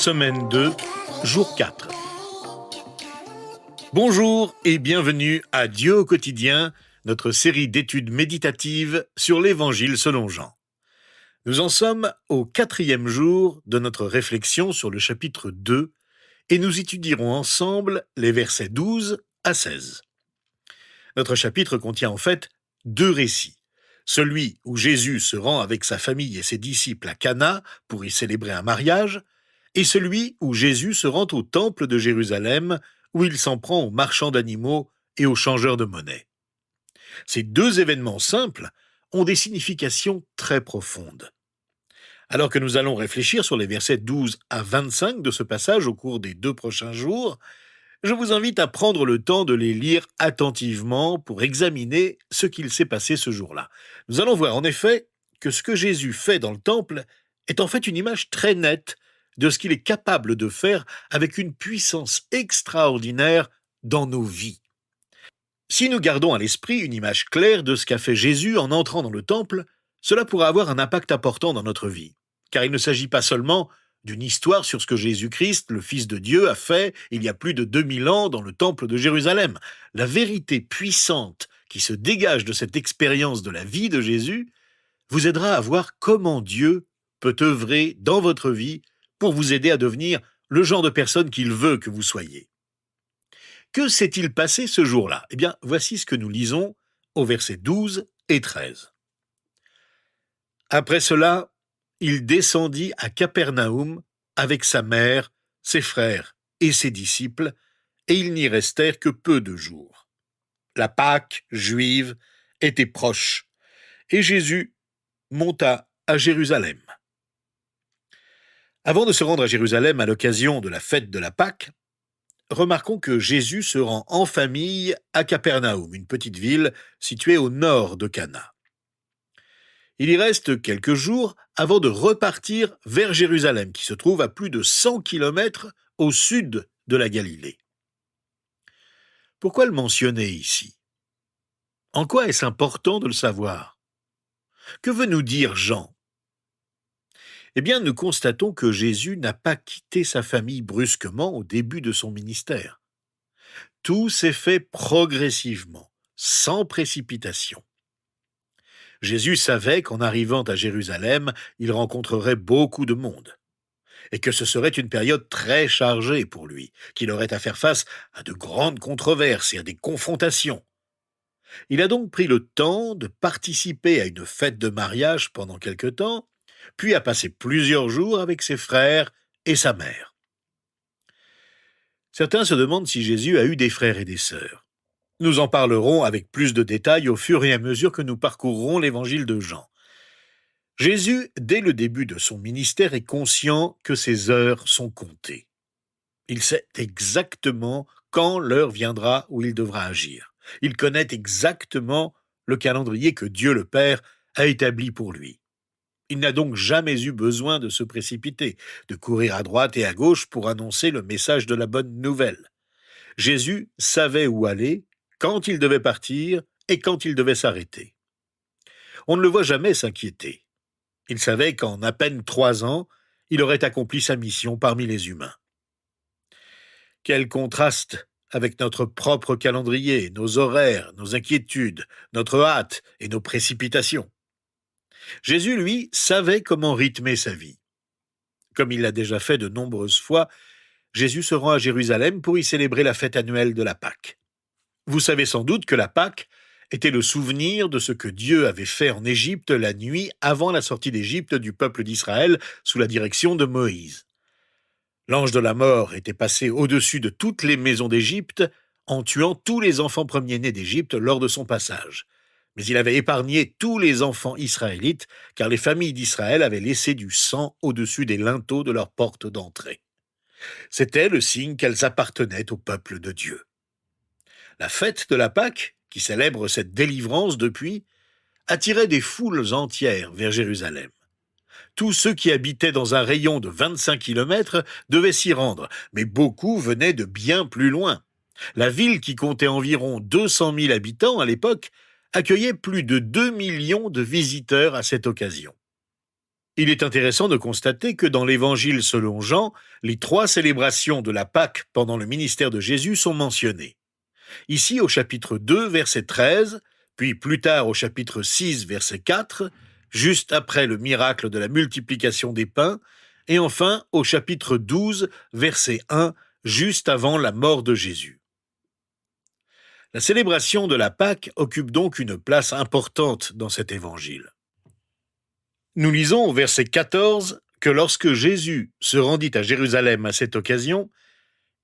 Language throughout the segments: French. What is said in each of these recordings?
Semaine 2, jour 4. Bonjour et bienvenue à Dieu au quotidien, notre série d'études méditatives sur l'Évangile selon Jean. Nous en sommes au 4e jour de notre réflexion sur le chapitre 2 et nous étudierons ensemble les versets 12 à 16. Notre chapitre contient en fait deux récits. Celui où Jésus se rend avec sa famille et ses disciples à Cana pour y célébrer un mariage, et celui où Jésus se rend au temple de Jérusalem, où il s'en prend aux marchands d'animaux et aux changeurs de monnaie. Ces deux événements simples ont des significations très profondes. Alors que nous allons réfléchir sur les versets 12 à 25 de ce passage au cours des 2 prochains jours, je vous invite à prendre le temps de les lire attentivement pour examiner ce qu'il s'est passé ce jour-là. Nous allons voir en effet que ce que Jésus fait dans le temple est en fait une image très nette de ce qu'il est capable de faire avec une puissance extraordinaire dans nos vies. Si nous gardons à l'esprit une image claire de ce qu'a fait Jésus en entrant dans le temple, cela pourra avoir un impact important dans notre vie, car il ne s'agit pas seulement d'une histoire sur ce que Jésus-Christ, le Fils de Dieu, a fait il y a plus de 2000 ans dans le temple de Jérusalem. La vérité puissante qui se dégage de cette expérience de la vie de Jésus vous aidera à voir comment Dieu peut œuvrer dans votre vie pour vous aider à devenir le genre de personne qu'il veut que vous soyez. Que s'est-il passé ce jour-là ? Eh bien, voici ce que nous lisons aux versets 12 et 13. Après cela, il descendit à Capernaum avec sa mère, ses frères et ses disciples, et ils n'y restèrent que peu de jours. La Pâque juive était proche, et Jésus monta à Jérusalem. Avant de se rendre à Jérusalem à l'occasion de la fête de la Pâque, remarquons que Jésus se rend en famille à Capernaum, une petite ville située au nord de Cana. Il y reste quelques jours avant de repartir vers Jérusalem, qui se trouve à plus de 100 kilomètres au sud de la Galilée. Pourquoi le mentionner ici ? En quoi est-ce important de le savoir ? Que veut nous dire Jean ? Eh bien, nous constatons que Jésus n'a pas quitté sa famille brusquement au début de son ministère. Tout s'est fait progressivement, sans précipitation. Jésus savait qu'en arrivant à Jérusalem, il rencontrerait beaucoup de monde, et que ce serait une période très chargée pour lui, qu'il aurait à faire face à de grandes controverses et à des confrontations. Il a donc pris le temps de participer à une fête de mariage pendant quelque temps, puis a passé plusieurs jours avec ses frères et sa mère. Certains se demandent si Jésus a eu des frères et des sœurs. Nous en parlerons avec plus de détails au fur et à mesure que nous parcourrons l'évangile de Jean. Jésus, dès le début de son ministère, est conscient que ses heures sont comptées. Il sait exactement quand l'heure viendra où il devra agir. Il connaît exactement le calendrier que Dieu le Père a établi pour lui. Il n'a donc jamais eu besoin de se précipiter, de courir à droite et à gauche pour annoncer le message de la bonne nouvelle. Jésus savait où aller, quand il devait partir et quand il devait s'arrêter. On ne le voit jamais s'inquiéter. Il savait qu'en à peine 3 ans, il aurait accompli sa mission parmi les humains. Quel contraste avec notre propre calendrier, nos horaires, nos inquiétudes, notre hâte et nos précipitations. Jésus, lui, savait comment rythmer sa vie. Comme il l'a déjà fait de nombreuses fois, Jésus se rend à Jérusalem pour y célébrer la fête annuelle de la Pâque. Vous savez sans doute que la Pâque était le souvenir de ce que Dieu avait fait en Égypte la nuit avant la sortie d'Égypte du peuple d'Israël sous la direction de Moïse. L'ange de la mort était passé au-dessus de toutes les maisons d'Égypte en tuant tous les enfants premiers-nés d'Égypte lors de son passage. Mais il avait épargné tous les enfants israélites, car les familles d'Israël avaient laissé du sang au-dessus des linteaux de leur porte d'entrée. C'était le signe qu'elles appartenaient au peuple de Dieu. La fête de la Pâque, qui célèbre cette délivrance depuis, attirait des foules entières vers Jérusalem. Tous ceux qui habitaient dans un rayon de 25 kilomètres devaient s'y rendre, mais beaucoup venaient de bien plus loin. La ville, qui comptait environ 200 000 habitants à l'époque, accueillait plus de 2 millions de visiteurs à cette occasion. Il est intéressant de constater que dans l'Évangile selon Jean, les 3 célébrations de la Pâque pendant le ministère de Jésus sont mentionnées. Ici au chapitre 2, verset 13, puis plus tard au chapitre 6, verset 4, juste après le miracle de la multiplication des pains, et enfin au chapitre 12, verset 1, juste avant la mort de Jésus. La célébration de la Pâque occupe donc une place importante dans cet évangile. Nous lisons au verset 14 que lorsque Jésus se rendit à Jérusalem à cette occasion,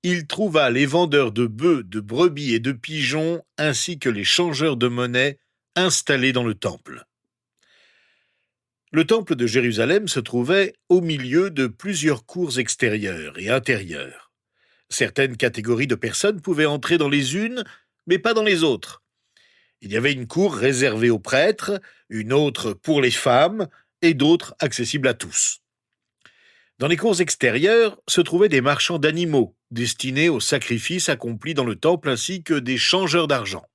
il trouva les vendeurs de bœufs, de brebis et de pigeons, ainsi que les changeurs de monnaie installés dans le temple. Le temple de Jérusalem se trouvait au milieu de plusieurs cours extérieures et intérieures. Certaines catégories de personnes pouvaient entrer dans les unes, mais pas dans les autres. Il y avait une cour réservée aux prêtres, une autre pour les femmes, et d'autres accessibles à tous. Dans les cours extérieures se trouvaient des marchands d'animaux, destinés aux sacrifices accomplis dans le temple, ainsi que des changeurs d'argent.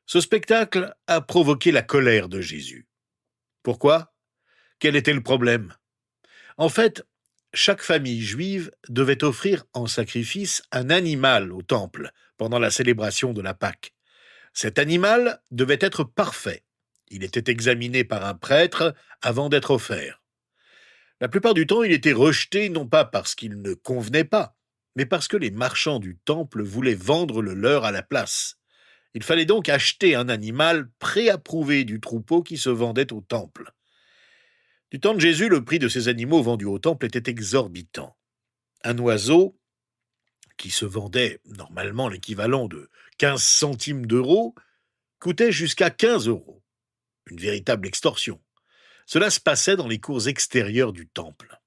Ce spectacle a provoqué la colère de Jésus. Pourquoi ? Quel était le problème ? En fait, chaque famille juive devait offrir en sacrifice un animal au temple pendant la célébration de la Pâque. Cet animal devait être parfait. Il était examiné par un prêtre avant d'être offert. La plupart du temps, il était rejeté non pas parce qu'il ne convenait pas, mais parce que les marchands du temple voulaient vendre le leur à la place. Il fallait donc acheter un animal préapprouvé du troupeau qui se vendait au temple. Du temps de Jésus, le prix de ces animaux vendus au temple était exorbitant. Un oiseau, qui se vendait normalement l'équivalent de 15 centimes d'euros, coûtait jusqu'à 15 euros. Une véritable extorsion. Cela se passait dans les cours extérieures du temple.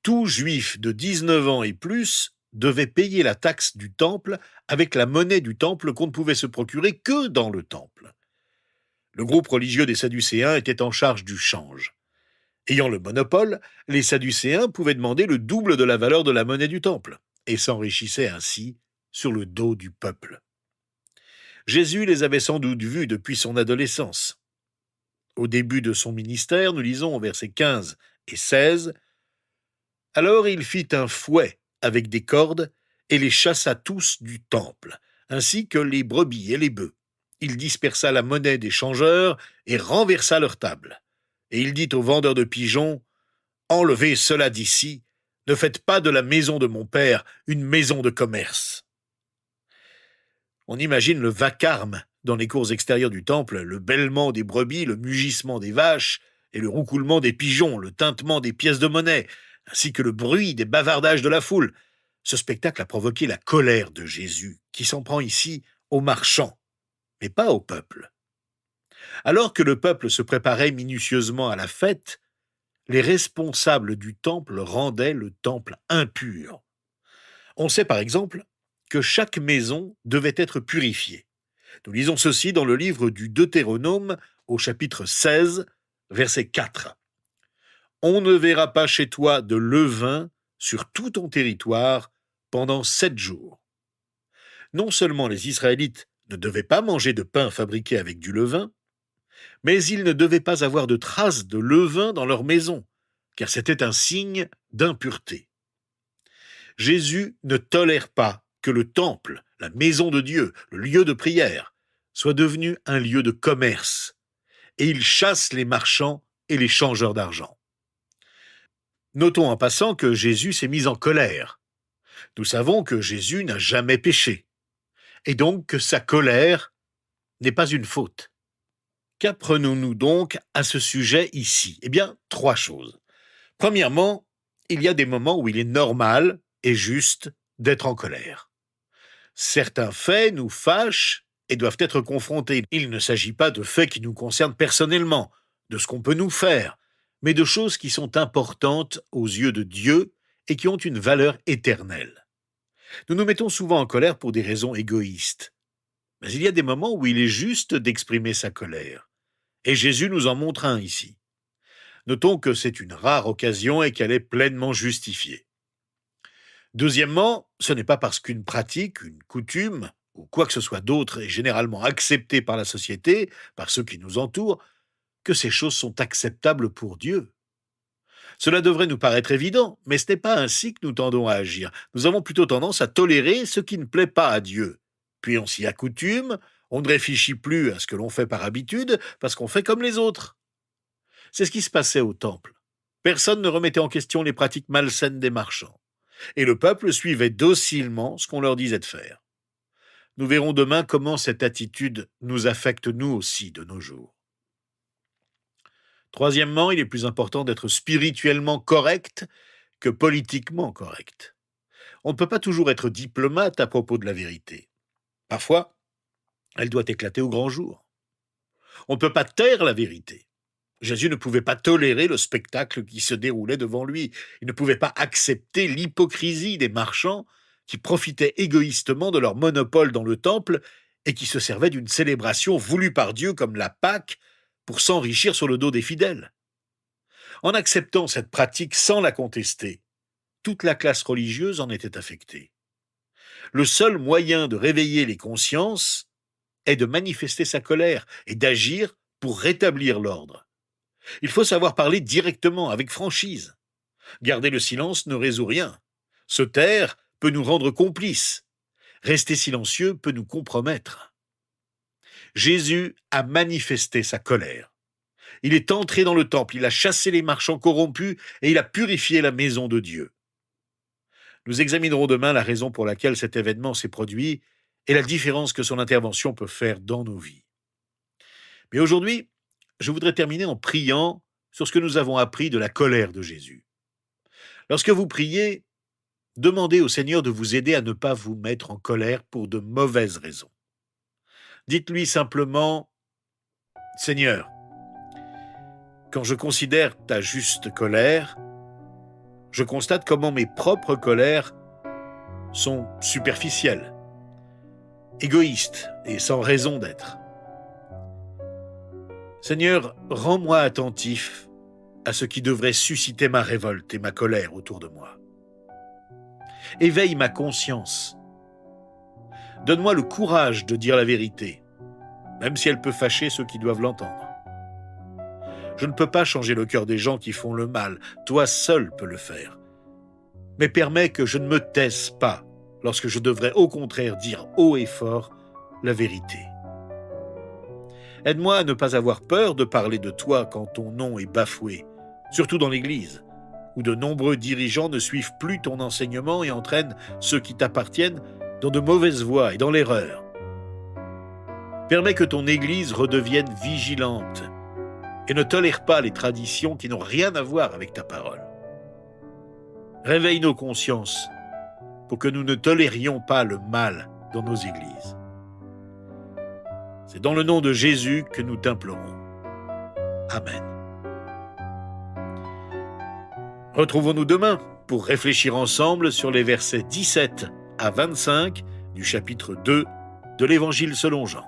Tout juif de 19 ans et plus devait payer la taxe du temple avec la monnaie du temple qu'on ne pouvait se procurer que dans le temple. Le groupe religieux des Sadducéens était en charge du change. Ayant le monopole, les Sadducéens pouvaient demander le double de la valeur de la monnaie du temple et s'enrichissaient ainsi sur le dos du peuple. Jésus les avait sans doute vus depuis son adolescence. Au début de son ministère, nous lisons au versets 15 et 16, « Alors il fit un fouet avec des cordes et les chassa tous du temple, ainsi que les brebis et les bœufs. Il dispersa la monnaie des changeurs et renversa leur table. Et il dit aux vendeurs de pigeons, « Enlevez cela d'ici, ne faites pas de la maison de mon père une maison de commerce. » On imagine le vacarme dans les cours extérieures du temple, le bêlement des brebis, le mugissement des vaches et le roucoulement des pigeons, le tintement des pièces de monnaie, ainsi que le bruit des bavardages de la foule. Ce spectacle a provoqué la colère de Jésus, qui s'en prend ici aux marchands, mais pas au peuple. Alors que le peuple se préparait minutieusement à la fête, les responsables du temple rendaient le temple impur. On sait par exemple que chaque maison devait être purifiée. Nous lisons ceci dans le livre du Deutéronome au chapitre 16, verset 4. « On ne verra pas chez toi de levain sur tout ton territoire pendant 7 jours. » Non seulement les Israélites ne devaient pas manger de pain fabriqué avec du levain, mais ils ne devaient pas avoir de traces de levain dans leur maison, car c'était un signe d'impureté. Jésus ne tolère pas que le temple, la maison de Dieu, le lieu de prière, soit devenu un lieu de commerce, et il chasse les marchands et les changeurs d'argent. Notons en passant que Jésus s'est mis en colère. Nous savons que Jésus n'a jamais péché, et donc que sa colère n'est pas une faute. Qu'apprenons-nous donc à ce sujet ici ? Eh bien, 3 choses. Premièrement, il y a des moments où il est normal et juste d'être en colère. Certains faits nous fâchent et doivent être confrontés. Il ne s'agit pas de faits qui nous concernent personnellement, de ce qu'on peut nous faire, mais de choses qui sont importantes aux yeux de Dieu et qui ont une valeur éternelle. Nous nous mettons souvent en colère pour des raisons égoïstes. Mais il y a des moments où il est juste d'exprimer sa colère. Et Jésus nous en montre un ici. Notons que c'est une rare occasion et qu'elle est pleinement justifiée. Deuxièmement, ce n'est pas parce qu'une pratique, une coutume, ou quoi que ce soit d'autre est généralement accepté par la société, par ceux qui nous entourent, que ces choses sont acceptables pour Dieu. Cela devrait nous paraître évident, mais ce n'est pas ainsi que nous tendons à agir. Nous avons plutôt tendance à tolérer ce qui ne plaît pas à Dieu. Puis on s'y accoutume, on ne réfléchit plus à ce que l'on fait par habitude, parce qu'on fait comme les autres. C'est ce qui se passait au temple. Personne ne remettait en question les pratiques malsaines des marchands. Et le peuple suivait docilement ce qu'on leur disait de faire. Nous verrons demain comment cette attitude nous affecte nous aussi de nos jours. Troisièmement, il est plus important d'être spirituellement correct que politiquement correct. On ne peut pas toujours être diplomate à propos de la vérité. Parfois, elle doit éclater au grand jour. On ne peut pas taire la vérité. Jésus ne pouvait pas tolérer le spectacle qui se déroulait devant lui. Il ne pouvait pas accepter l'hypocrisie des marchands qui profitaient égoïstement de leur monopole dans le temple et qui se servaient d'une célébration voulue par Dieu comme la Pâque pour s'enrichir sur le dos des fidèles. En acceptant cette pratique sans la contester, toute la classe religieuse en était affectée. Le seul moyen de réveiller les consciences est de manifester sa colère et d'agir pour rétablir l'ordre. Il faut savoir parler directement, avec franchise. Garder le silence ne résout rien. Se taire peut nous rendre complices. Rester silencieux peut nous compromettre. Jésus a manifesté sa colère. Il est entré dans le temple, il a chassé les marchands corrompus et il a purifié la maison de Dieu. Nous examinerons demain la raison pour laquelle cet événement s'est produit et la différence que son intervention peut faire dans nos vies. Mais aujourd'hui, je voudrais terminer en priant sur ce que nous avons appris de la colère de Jésus. Lorsque vous priez, demandez au Seigneur de vous aider à ne pas vous mettre en colère pour de mauvaises raisons. Dites-lui simplement « Seigneur, quand je considère ta juste colère, je constate comment mes propres colères sont superficielles, égoïstes et sans raison d'être. Seigneur, rends-moi attentif à ce qui devrait susciter ma révolte et ma colère autour de moi. Éveille ma conscience. Donne-moi le courage de dire la vérité, même si elle peut fâcher ceux qui doivent l'entendre. Je ne peux pas changer le cœur des gens qui font le mal, toi seul peux le faire. Mais permets que je ne me taise pas lorsque je devrais au contraire dire haut et fort la vérité. Aide-moi à ne pas avoir peur de parler de toi quand ton nom est bafoué, surtout dans l'Église, où de nombreux dirigeants ne suivent plus ton enseignement et entraînent ceux qui t'appartiennent dans de mauvaises voies et dans l'erreur. Permets que ton Église redevienne vigilante et ne tolère pas les traditions qui n'ont rien à voir avec ta parole. Réveille nos consciences pour que nous ne tolérions pas le mal dans nos églises. C'est dans le nom de Jésus que nous t'implorons. Amen. Retrouvons-nous demain pour réfléchir ensemble sur les versets 17 à 25 du chapitre 2 de l'Évangile selon Jean.